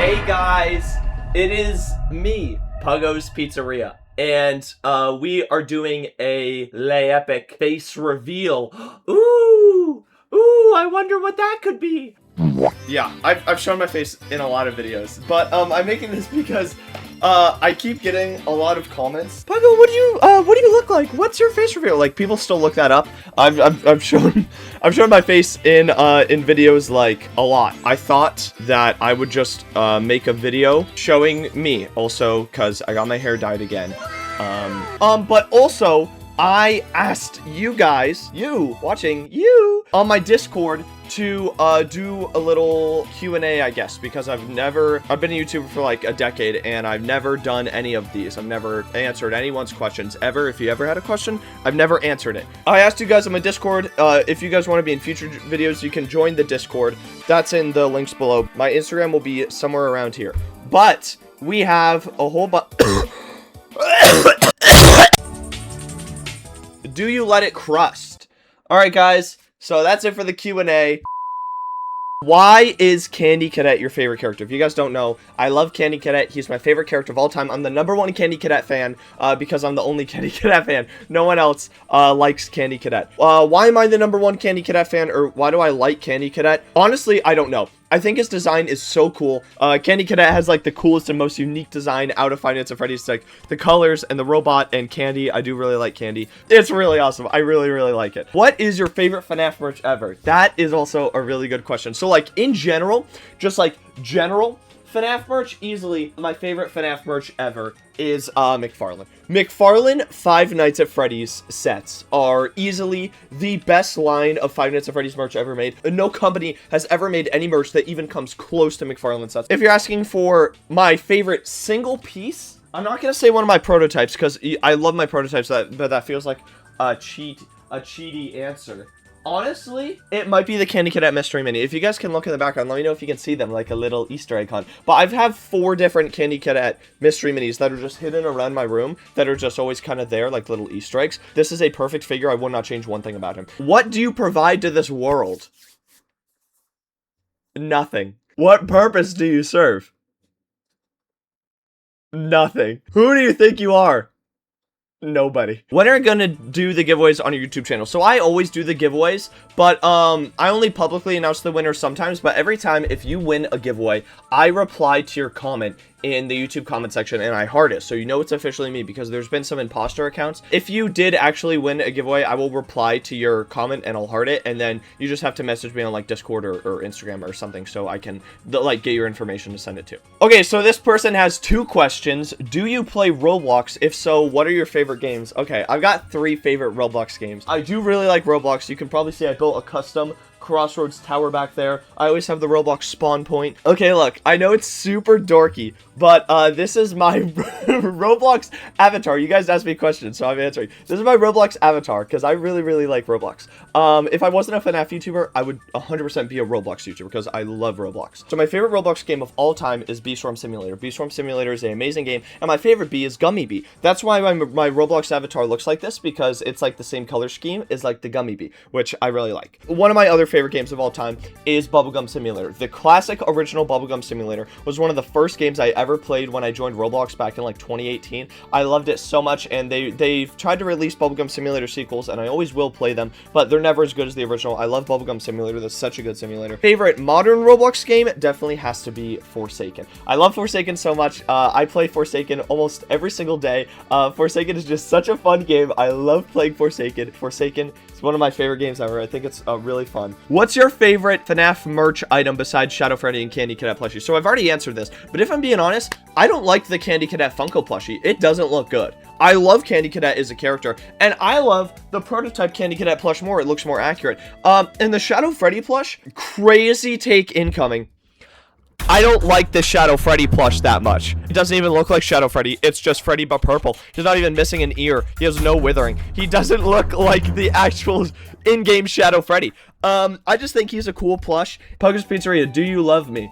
Hey guys, it is me, Puggos Pizzeria, and we are doing a epic face reveal. Ooh, I wonder what that could be. Yeah, I've shown my face in a lot of videos, but I'm making this because I keep getting a lot of comments. Puggo, what do you look like? What's your face reveal? Like, people still look that up. I've shown my face in videos like a lot. I thought that I would just make a video showing me also because I got my hair dyed again. But also I asked you guys, you on my Discord to do a little Q&A, I guess, because I've been a YouTuber for like a decade and I've never done any of these. I've never answered anyone's questions ever. If you ever had a question, I've never answered it. I asked you guys on my Discord, if you guys want to be in future videos, you can join the Discord. That's in the links below. My Instagram will be somewhere around here. But we have a whole bunch. Do you let it crust? All right, guys. So that's it for the Q&A. Why is Candy Cadet your favorite character? If you guys don't know, I love Candy Cadet. He's my favorite character of all time. I'm the #1 Candy Cadet fan because I'm the only Candy Cadet fan. No one else likes Candy Cadet. Why am I the #1 Candy Cadet fan, or why do I like Candy Cadet? Honestly, I don't know. I think his design is so cool. Candy Cadet has like the coolest and most unique design out of Five Nights at Freddy's. Like the colors and the robot and Candy. I do really like Candy. It's really awesome. I really, really like it. What is your favorite FNAF merch ever? That is also a really good question. So like in general, just like general FNAF merch, easily my favorite FNAF merch ever is McFarlane. McFarlane Five Nights at Freddy's sets are easily the best line of Five Nights at Freddy's merch ever made. No company has ever made any merch that even comes close to McFarlane sets. If you're asking for my favorite single piece, I'm not gonna say one of my prototypes because I love my prototypes, but that feels like a cheaty answer. Honestly, it might be the Candy Cadet Mystery Mini. If you guys can look in the background, let me know if you can see them, like a little Easter egg hunt. But I've had 4 different Candy Cadet Mystery Minis that are just hidden around my room, that are just always kind of there, like little Easter eggs. This is a perfect figure. I will not change one thing about him. What do you provide to this world? Nothing. What purpose do you serve? Nothing. Who do you think you are? Nobody. When are you gonna do the giveaways on your YouTube channel? So I always do the giveaways, but I only publicly announce the winner sometimes. But every time if you win a giveaway, I reply to your comment in the YouTube comment section and I heart it, so you know it's officially me, because there's been some imposter accounts. If you did actually win a giveaway, I will reply to your comment and I'll heart it, and then you just have to message me on like Discord or Instagram or something so I can like get your information to send it to. Okay, so this person has 2 questions. Do you play Roblox? If so, what are your favorite games? Okay, I've got 3 favorite Roblox games. I do really like Roblox. You can probably see I built a custom Crossroads tower back there. I always have the Roblox spawn point. Okay, look, I know it's super dorky, but this is my Roblox avatar. You guys asked me questions, so I'm answering. This is my Roblox avatar because I really, really like Roblox. If I wasn't a FNAF YouTuber, I would 100% be a Roblox YouTuber because I love Roblox. So my favorite Roblox game of all time is Bee Swarm Simulator. Bee Swarm Simulator is an amazing game, and my favorite bee is Gummy Bee. That's why my Roblox avatar looks like this, because it's like the same color scheme as like the Gummy Bee, which I really like. One of my other favorite games of all time is Bubblegum Simulator. The classic original Bubblegum Simulator was one of the first games I ever played when I joined Roblox back in like 2018. I loved it so much, and they've tried to release Bubblegum Simulator sequels, and I always will play them, but they're never as good as the original. I love Bubblegum Simulator. That's such a good simulator. Favorite modern Roblox game definitely has to be Forsaken. I love Forsaken so much. I play Forsaken almost every single day. Forsaken is just such a fun game. I love playing Forsaken. Forsaken is one of my favorite games ever. I think it's really fun. What's your favorite FNAF merch item besides Shadow Freddy and Candy Cadet plushie? So I've already answered this, but if I'm being honest, I don't like the Candy Cadet Funko plushie. It doesn't look good. I love Candy Cadet as a character, and I love the prototype Candy Cadet plush more. It looks more accurate. And the Shadow Freddy plush, crazy take incoming. I don't like the Shadow Freddy plush that much. It doesn't even look like Shadow Freddy. It's just Freddy but purple. He's not even missing an ear. He has no withering. He doesn't look like the actual in-game Shadow Freddy. I just think he's a cool plush. Puggos Pizzeria, do you love me?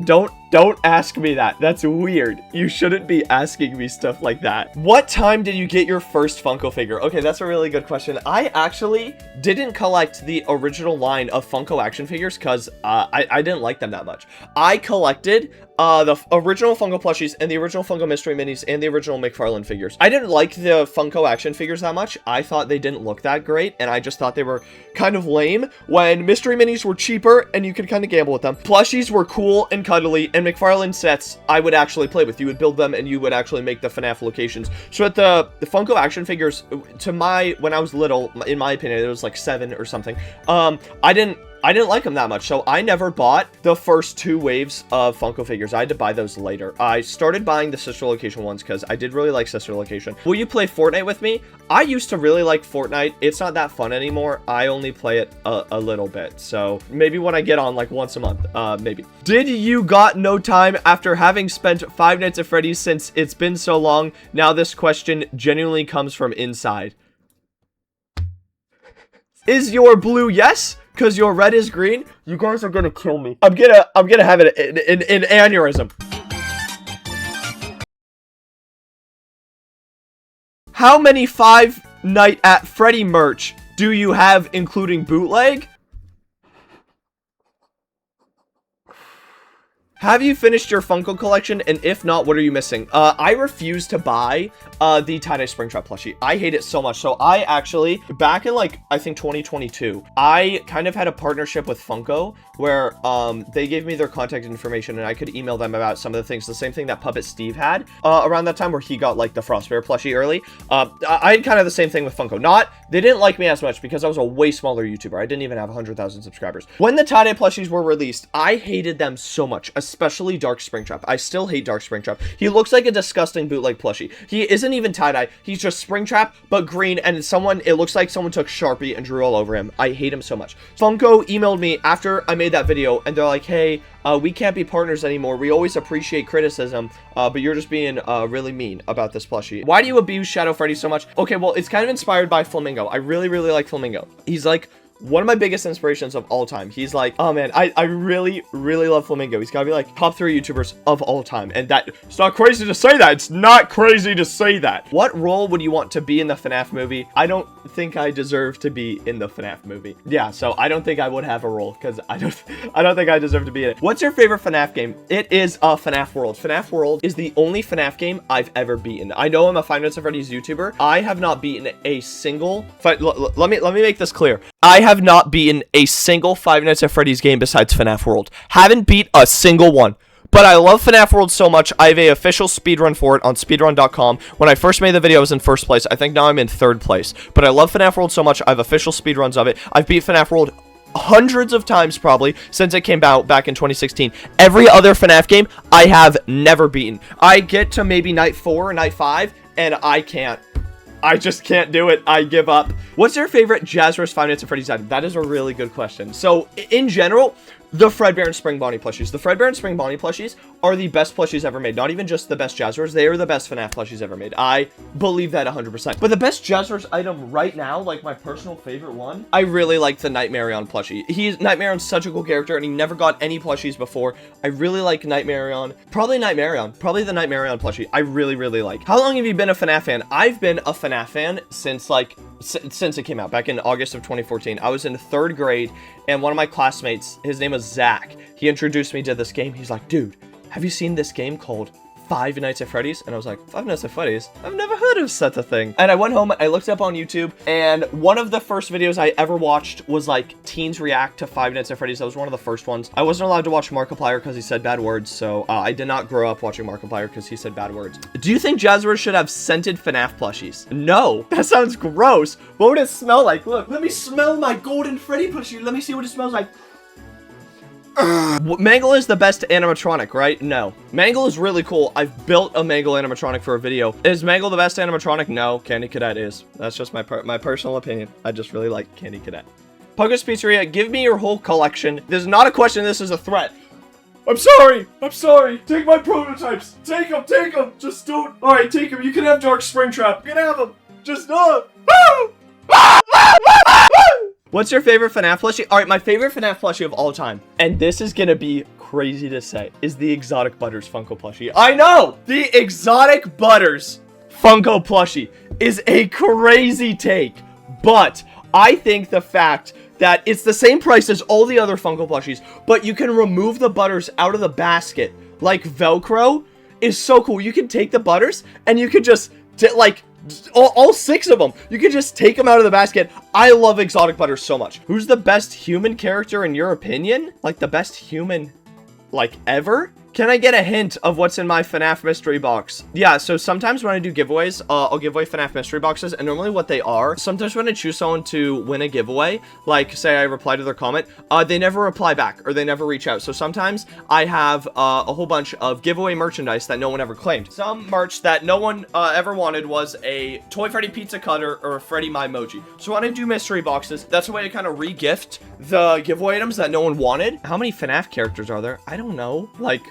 Don't Don't ask me that. That's weird. You shouldn't be asking me stuff like that. What time did you get your first Funko figure? Okay, that's a really good question. I actually didn't collect the original line of Funko action figures because I didn't like them that much. I collected the original Funko plushies and the original Funko mystery minis and the original McFarlane figures. I didn't like the Funko action figures that much. I thought they didn't look that great, and I just thought they were kind of lame when mystery minis were cheaper and you could kind of gamble with them. Plushies were cool and cuddly, and McFarlane sets I would actually play with. You would build them and you would actually make the FNAF locations. So at the Funko action figures, when I was little, in my opinion, it was like 7 or something. I didn't like them that much, so I never bought the first 2 waves of Funko figures. I had to buy those later. I started buying the Sister Location ones because I did really like Sister Location. Will you play Fortnite with me? I used to really like Fortnite. It's not that fun anymore. I only play it a little bit, so maybe when I get on like once a month, maybe. Did you got no time after having spent Five Nights at Freddy's since it's been so long? Now this question genuinely comes from inside. Is your blue yes? Because your red is green? You guys are gonna kill me. I'm gonna have an aneurysm. How many Five Nights at Freddy merch do you have, including bootleg? Have you finished your Funko collection? And if not, what are you missing? I refuse to buy the tie-dye Springtrap plushie. I hate it so much. So I actually, back in like, I think 2022, I kind of had a partnership with Funko where they gave me their contact information and I could email them about some of the things. The same thing that Puppet Steve had around that time where he got like the Frostbear plushie early. I had kind of the same thing with Funko. They didn't like me as much because I was a way smaller YouTuber. I didn't even have 100,000 subscribers. When the tie-dye plushies were released, I hated them so much, especially Dark Springtrap. I still hate Dark Springtrap. He looks like a disgusting bootleg plushie. He isn't even tie-dye. He's just Springtrap, but green, and it looks like someone took Sharpie and drew all over him. I hate him so much. Funko emailed me after I made that video, and they're like, hey, we can't be partners anymore. We always appreciate criticism, but you're just being really mean about this plushie. Why do you abuse Shadow Freddy so much? Okay, well, it's kind of inspired by Flamingo. I really, really like Flamingo. He's like one of my biggest inspirations of all time. He's like, oh man, I really, really love Flamingo. He's gotta be like top 3 YouTubers of all time. And it's not crazy to say that. It's not crazy to say that. What role would you want to be in the FNAF movie? I don't think I deserve to be in the FNAF movie. Yeah, so I don't think I would have a role because I don't think I deserve to be in it. What's your favorite FNAF game? It is FNAF World. FNAF World is the only FNAF game I've ever beaten. I know I'm a Five Nights at Freddy's YouTuber. I have not beaten a single let me make this clear. I have not beaten a single Five Nights at Freddy's game besides FNAF World. Haven't beat a single one. But I love FNAF World so much, I have a official speedrun for it on speedrun.com. When I first made the video, I was in 1st place. I think now I'm in 3rd place. But I love FNAF World so much, I have official speedruns of it. I've beat FNAF World hundreds of times probably since it came out back in 2016. Every other FNAF game, I have never beaten. I get to maybe night 4 or night 5, and I just can't do it. I give up. What's your favorite Jazzer's Five Nights at Freddy's item? That is a really good question. So, in general, the Fredbear and Spring Bonnie plushies. The Fredbear and Spring Bonnie plushies are the best plushies ever made. Not even just the best Jazzers. They are the best FNAF plushies ever made. I believe that 100%. But the best Jazzers item right now, like my personal favorite one, I really like the Nightmarion plushie. Nightmarion's such a cool character, and he never got any plushies before. I really like Nightmarion. Probably the Nightmarion plushie. I really, really like. How long have you been a FNAF fan? I've been a FNAF fan since it came out back in August of 2014. I was in 3rd grade, and one of my classmates, his name was Zach, he introduced me to this game. He's like, dude, have you seen this game called Five Nights at Freddy's? And I was like, Five Nights at Freddy's? I've never heard of such a thing. And I went home, I looked it up on YouTube, and one of the first videos I ever watched was like teens react to Five Nights at Freddy's. That was one of the first ones. I wasn't allowed to watch Markiplier because he said bad words, so I did not grow up watching Markiplier because he said bad words. Do you think Jazzwares should have scented FNAF plushies? No. That sounds gross. What would it smell like? Look, let me smell my golden Freddy plushie. Let me see what it smells like. Mangle is the best animatronic, right? No. Mangle is really cool. I've built a Mangle animatronic for a video. Is Mangle the best animatronic? No. Candy Cadet is. That's just my personal opinion. I just really like Candy Cadet. Puggos Pizzeria, give me your whole collection. This is not a question. This is a threat. I'm sorry. I'm sorry. Take my prototypes. Take them. Take them. Just don't. All right, take them. You can have Dark Springtrap. You can have them. Just don't. What's your favorite FNAF plushie? All right, my favorite FNAF plushie of all time. And this is gonna be crazy to say, is the Exotic Butters Funko plushie. I know! The Exotic Butters Funko plushie is a crazy take, but I think the fact that it's the same price as all the other Funko plushies, but you can remove the Butters out of the basket like Velcro is so cool. You can take the Butters and you can just, like, all 6 of them. You can just take them out of the basket. I love Exotic Butters so much. Who's the best human character in your opinion? Like, the best human, like, ever? Can I get a hint of what's in my FNAF mystery box? Yeah, so sometimes when I do giveaways, I'll give away FNAF mystery boxes, and normally what they are, sometimes when I choose someone to win a giveaway, like, say I reply to their comment, they never reply back, or they never reach out. So sometimes I have a whole bunch of giveaway merchandise that no one ever claimed. Some merch that no one ever wanted was a Toy Freddy pizza cutter or a Freddy My Emoji. So when I do mystery boxes, that's a way to kind of re-gift the giveaway items that no one wanted. How many FNAF characters are there? I don't know, like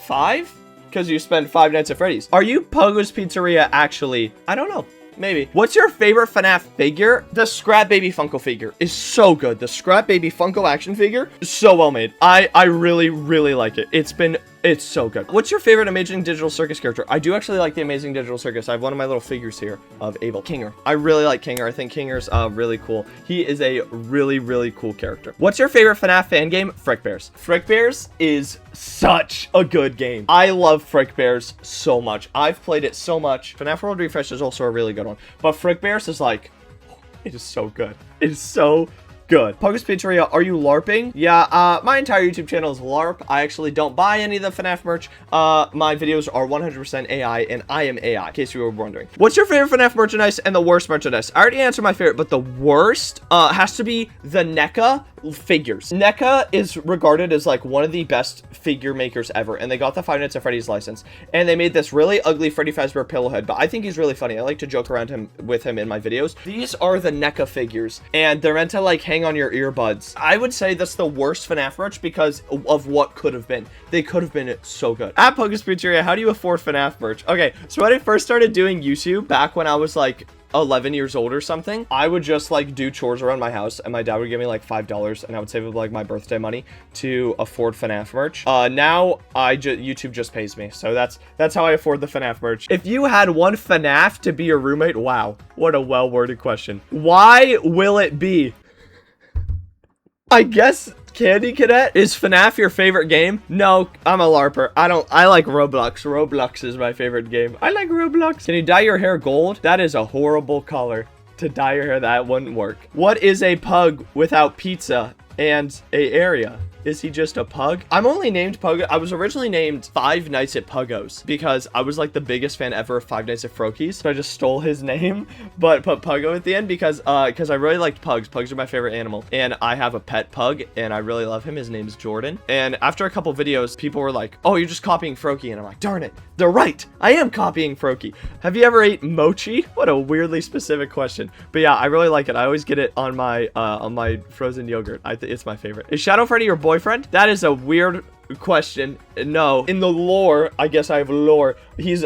5? Because you spent 5 Nights at Freddy's. Are you Puggos Pizzeria actually? I don't know. Maybe. What's your favorite FNAF figure? The Scrap Baby Funko figure is so good. The Scrap Baby Funko action figure is so well made. I really, really like it. It's so good. What's your favorite Amazing Digital Circus character? I do actually like the Amazing Digital Circus. I have one of my little figures here of Abel. Kinger. I really like Kinger. I think Kinger's really cool. He is a really, really cool character. What's your favorite FNAF fan game? Frick Bears. Frick Bears is such a good game. I love Frick Bears so much. I've played it so much. FNAF World Refresh is also a really good one. But Frick Bears is like, it is so good. It is so good. Puggos Pizzeria, are you LARPing? Yeah, my entire YouTube channel is LARP. I actually don't buy any of the FNAF merch. My videos are 100% AI, and I am AI, in case you were wondering. What's your favorite FNAF merchandise and the worst merchandise? I already answered my favorite, but the worst has to be the NECA figures. NECA is regarded as like one of the best figure makers ever, and they got the Five Nights at Freddy's license, and they made this really ugly Freddy Fazbear Pillowhead, but I think he's really funny. I like to joke around with him in my videos. These are the NECA figures, and they're meant to like hang on your earbuds. I would say that's the worst FNAF merch because of what could have been. They could have been so good. At Puggos Pizzeria, how do you afford FNAF merch? Okay, so when I first started doing YouTube, back when I was like 11 years old or something, I would just like do chores around my house, and my dad would give me like $5, and I would save up like my birthday money to afford FNAF merch. Now YouTube just pays me, so that's how I afford the FNAF merch. If you had one FNAF to be your roommate, wow, what a well-worded question. Why will it be? I guess Candy Cadet. Is FNAF your favorite game? No, I'm a LARPer. I like Roblox. Roblox is my favorite game. I like Roblox. Can you dye your hair gold? That is a horrible color to dye your hair. That wouldn't work. What is a pug without pizza and a area? Is he just a pug? I'm only named Pug. I was originally named Five Nights at Puggos because I was like the biggest fan ever of Five Nights at Frokies. So I just stole his name, but put Puggo at the end because I really liked pugs. Pugs are my favorite animal. And I have a pet pug and I really love him. His name is Jordan. And after a couple videos, people were like, oh, you're just copying Frokie. And I'm like, darn it. They're right. I am copying Frokie. Have you ever ate mochi? What a weirdly specific question. But yeah, I really like it. I always get it on my frozen yogurt. It's my favorite. Is Shadow Freddy your boyfriend? That is a weird question. No, in the lore, I guess I have lore. He's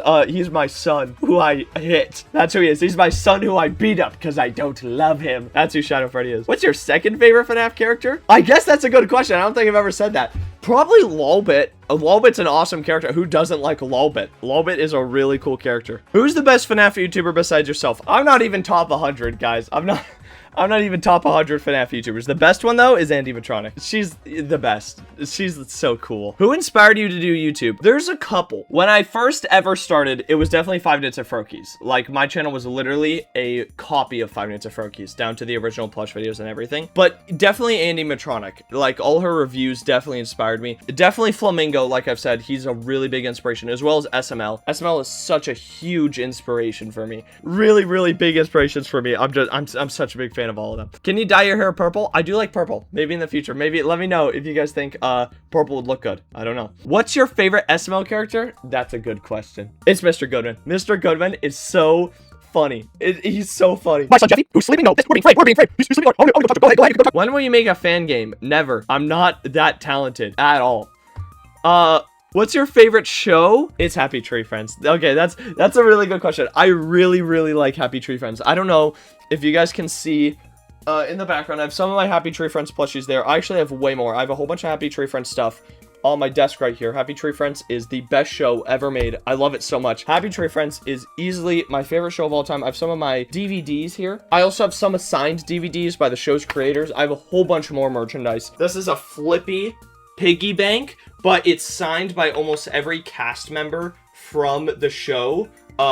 my son who I hit. That's who he is. He's my son who I beat up because I don't love him. That's who Shadow Freddy is. What's your second favorite FNAF character? I guess that's a good question. I don't think I've ever said that. Probably Lolbit. Lolbit's an awesome character. Who doesn't like Lolbit? Lolbit is a really cool character. Who's the best FNAF YouTuber besides yourself? I'm not even top 100, guys. I'm not even top 100 FNAF YouTubers. The best one, though, is Andiematronic. She's the best. She's so cool. Who inspired you to do YouTube? There's a couple. When I first ever started, it was definitely Five Nights at Frokies. Like, my channel was literally a copy of Five Nights at Frokies, down to the original plush videos and everything. But definitely Andiematronic. Like, all her reviews definitely inspired me. Definitely Flamingo, like I've said, he's a really big inspiration, as well as SML. SML is such a huge inspiration for me. Really, really big inspirations for me. I'm such a big fan of all of them. Can you dye your hair purple? I do like purple. Maybe in the future. Maybe let me know if you guys think purple would look good. I don't know. What's your favorite SML character? That's a good question. It's Mr. Goodman. Mr. Goodman is so funny. He's so funny. My son Jeffy, who's sleeping? No, we're being framed. He's sleeping. Go ahead. When will you make a fan game? Never. I'm not that talented at all. What's your favorite show? It's Happy Tree Friends. Okay, that's a really good question. I really, really like Happy Tree Friends. I don't know if you guys can see in the background, I have some of my Happy Tree Friends plushies there. I actually have way more. I have a whole bunch of Happy Tree Friends stuff on my desk right here. Happy Tree Friends is the best show ever made. I love it so much. Happy Tree Friends is easily my favorite show of all time. I have some of my DVDs here. I also have some assigned DVDs by the show's creators. I have a whole bunch more merchandise. This is a flippy piggy bank, but it's signed by almost every cast member from the show,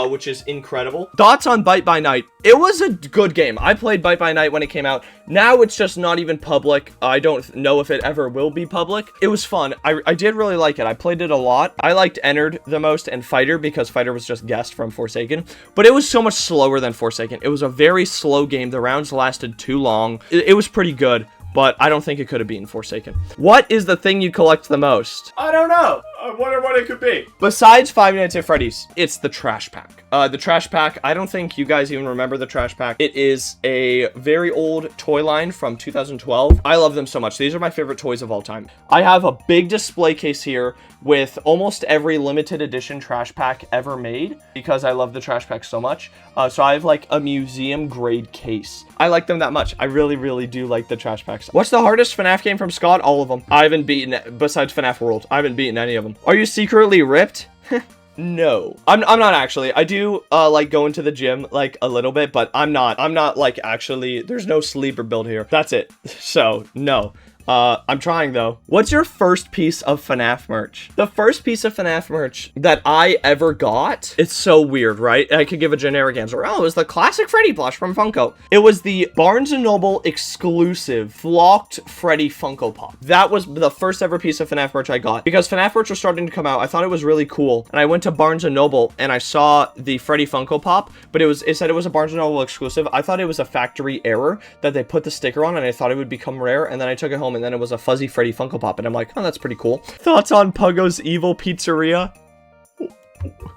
which is incredible. Thoughts on Bite by Night? It was a good game. I played Bite by Night when it came out. Now it's just not even public. I don't know if it ever will be public. It was fun. I did really like it. I played it a lot. I liked Ennard the most and Fighter because Fighter was just guest from Forsaken. But it was so much slower than Forsaken. It was a very slow game. The rounds lasted too long. It was pretty good, but I don't think it could have been Forsaken. What is the thing you collect the most? I don't know. I wonder what it could be. Besides Five Nights at Freddy's, it's the trash pack. The trash pack, I don't think you guys even remember the trash pack. It is a very old toy line from 2012. I love them so much. These are my favorite toys of all time. I have a big display case here with almost every limited edition trash pack ever made because I love the trash pack so much. So I have like a museum grade case. I like them that much. I really, really do like the trash packs. What's the hardest FNAF game from Scott? All of them. I haven't beaten, besides FNAF World, I haven't beaten any of them. Are you secretly ripped? No, I'm not actually. I do like going to the gym like a little bit, but I'm not like actually, there's no sleeper build here. That's it. So no. I'm trying though. What's your first piece of FNAF merch? The first piece of FNAF merch that I ever got, it's so weird, right? I could give a generic answer. Oh, it was the classic Freddy plush from Funko. It was the Barnes & Noble exclusive flocked Freddy Funko Pop. That was the first ever piece of FNAF merch I got because FNAF merch was starting to come out. I thought it was really cool. And I went to Barnes & Noble and I saw the Freddy Funko Pop, but it said it was a Barnes & Noble exclusive. I thought it was a factory error that they put the sticker on and I thought it would become rare. And then I took it home and then it was a fuzzy Freddy Funko Pop, and I'm like, oh, that's pretty cool. Thoughts on Puggos Evil Pizzeria?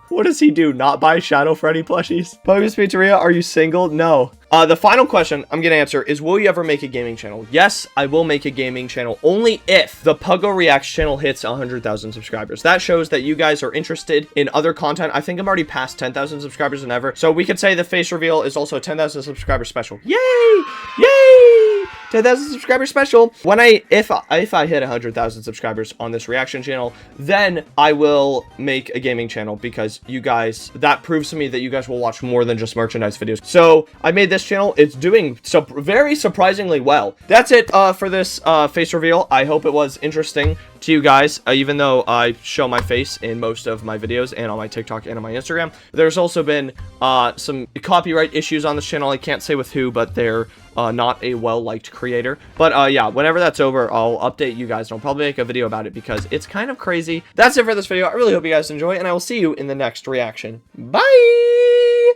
What does he do? Not buy Shadow Freddy plushies? Puggos Pizzeria, are you single? No. The final question I'm gonna answer is, will you ever make a gaming channel? Yes, I will make a gaming channel only if the Puggo Reacts channel hits 100,000 subscribers. That shows that you guys are interested in other content. I think I'm already past 10,000 subscribers than ever. So we could say the face reveal is also a 10,000 subscriber special. Yay! Yay! 10,000 subscriber special. When if I hit 100,000 subscribers on this reaction channel, then I will make a gaming channel because you guys, that proves to me that you guys will watch more than just merchandise videos. So I made this channel. It's doing very surprisingly well. That's it for this face reveal. I hope it was interesting to you guys, even though I show my face in most of my videos and on my TikTok and on my Instagram. There's also been some copyright issues on this channel. I can't say with who, but they're not a well-liked creator. But yeah, whenever that's over, I'll update you guys and I'll probably make a video about it because it's kind of crazy. That's it for this video. I really hope you guys enjoy and I will see you in the next reaction. Bye!